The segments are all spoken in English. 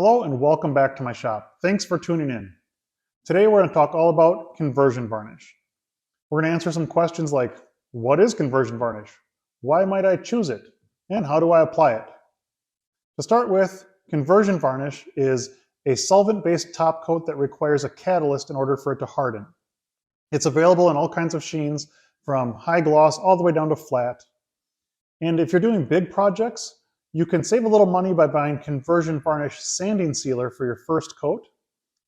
Hello and welcome back to my shop. Thanks for tuning in. Today we're going to talk all about conversion varnish. We're going to answer some questions like, what is conversion varnish? Why might I choose it? And how do I apply it? To start with, conversion varnish is a solvent-based top coat that requires a catalyst in order for it to harden. It's available in all kinds of sheens, from high gloss all the way down to flat. And if you're doing big projects, you can save a little money by buying conversion varnish sanding sealer for your first coat.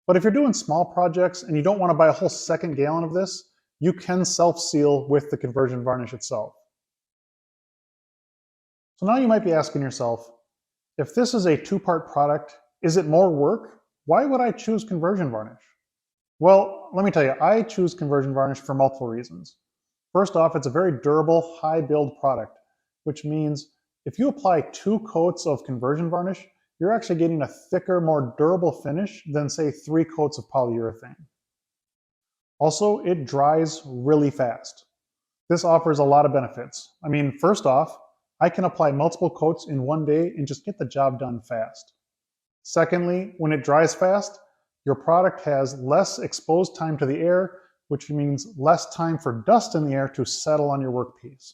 But if you're doing small projects and you don't want to buy a whole second gallon of this, you can self-seal with the conversion varnish itself. So now you might be asking yourself, if this is a two-part product, is it more work? Why would I choose conversion varnish? Well, let me tell you, I choose conversion varnish for multiple reasons. First off, it's a very durable, high-build product, which means if you apply 2 coats of conversion varnish, you're actually getting a thicker, more durable finish than, say, 3 coats of polyurethane. Also, it dries really fast. This offers a lot of benefits. I mean, first off, I can apply multiple coats in one day and just get the job done fast. Secondly, when it dries fast, your product has less exposed time to the air, which means less time for dust in the air to settle on your workpiece.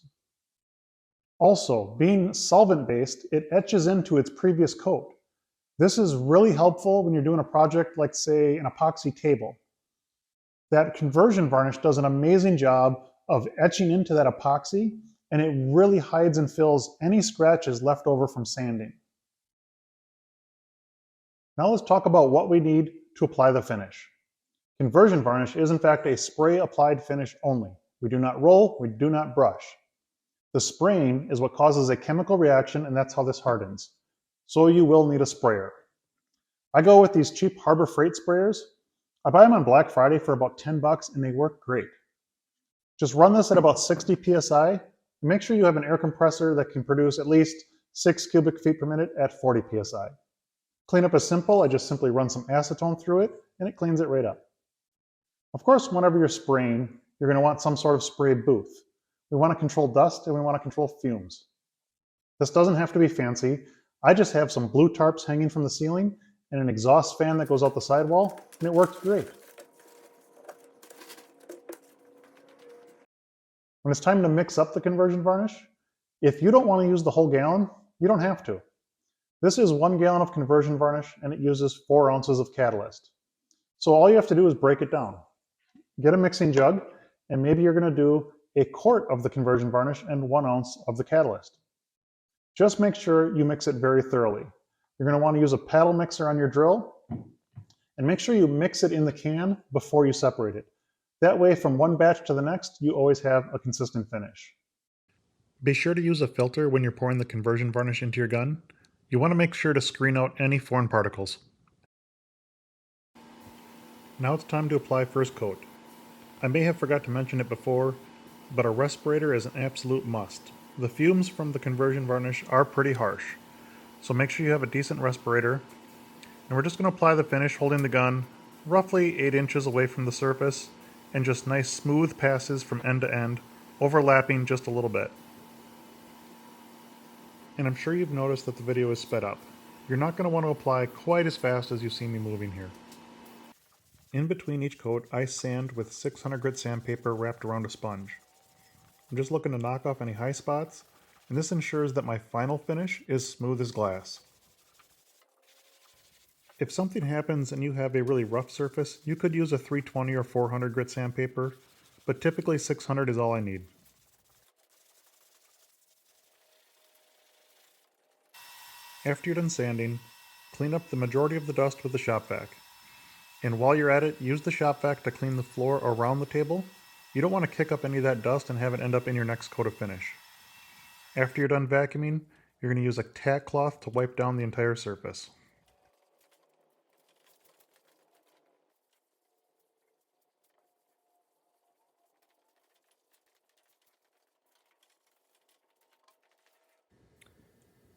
Also, being solvent-based, it etches into its previous coat. This is really helpful when you're doing a project like, say, an epoxy table. That conversion varnish does an amazing job of etching into that epoxy, and it really hides and fills any scratches left over from sanding. Now let's talk about what we need to apply the finish. Conversion varnish is in fact a spray-applied finish only. We do not roll, we do not brush. The spraying is what causes a chemical reaction, and that's how this hardens. So you will need a sprayer. I go with these cheap Harbor Freight sprayers. I buy them on Black Friday for about 10 bucks and they work great. Just run this at about 60 psi and make sure you have an air compressor that can produce at least 6 cubic feet per minute at 40 psi. Cleanup is simple. I just simply run some acetone through it and it cleans it right up. Of course, whenever you're spraying, you're going to want some sort of spray booth. We want to control dust and we want to control fumes. This doesn't have to be fancy. I just have some blue tarps hanging from the ceiling and an exhaust fan that goes out the sidewall, and it works great. When it's time to mix up the conversion varnish, if you don't want to use the whole gallon, you don't have to. This is 1 gallon of conversion varnish and it uses 4 ounces of catalyst. So all you have to do is break it down. Get a mixing jug, and maybe you're going to do a quart of the conversion varnish and 1 ounce of the catalyst. Just make sure you mix it very thoroughly. You're going to want to use a paddle mixer on your drill, and make sure you mix it in the can before you separate it. That way, from one batch to the next, you always have a consistent finish. Be sure to use a filter when you're pouring the conversion varnish into your gun. You want to make sure to screen out any foreign particles. Now it's time to apply first coat. I may have forgot to mention it before, but a respirator is an absolute must. The fumes from the conversion varnish are pretty harsh, so make sure you have a decent respirator. And we're just going to apply the finish holding the gun roughly 8 inches away from the surface, and just nice smooth passes from end to end, overlapping just a little bit. And I'm sure you've noticed that the video is sped up. You're not going to want to apply quite as fast as you see me moving here. In between each coat, I sand with 600 grit sandpaper wrapped around a sponge. I'm just looking to knock off any high spots, and this ensures that my final finish is smooth as glass. If something happens and you have a really rough surface, you could use a 320 or 400 grit sandpaper, but typically 600 is all I need. After you're done sanding, clean up the majority of the dust with the shop vac. And while you're at it, use the shop vac to clean the floor around the table. You don't want to kick up any of that dust and have it end up in your next coat of finish. After you're done vacuuming, you're going to use a tack cloth to wipe down the entire surface.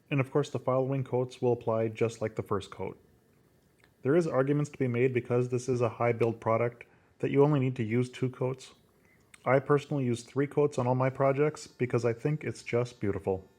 And of course the following coats will apply just like the first coat. There is arguments to be made because this is a high build product that you only need to use 2 coats. I personally use 3 coats on all my projects because I think it's just beautiful.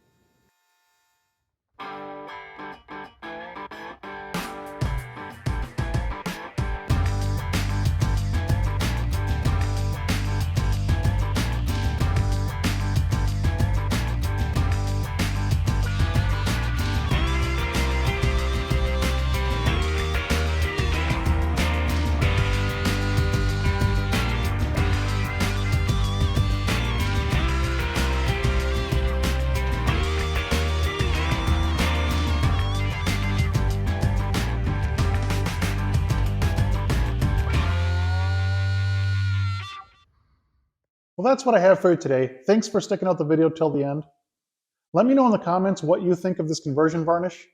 Well, that's what I have for you today. Thanks for sticking out the video till the end. Let me know in the comments what you think of this conversion varnish.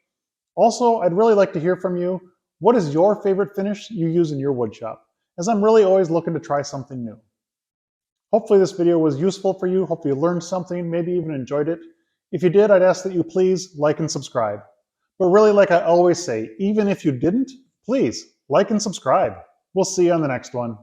Also, I'd really like to hear from you. What is your favorite finish you use in your wood shop? As I'm really always looking to try something new. Hopefully this video was useful for you. Hopefully you learned something, maybe even enjoyed it. If you did, I'd ask that you please like and subscribe. But really, like I always say, even if you didn't, please like and subscribe. We'll see you on the next one.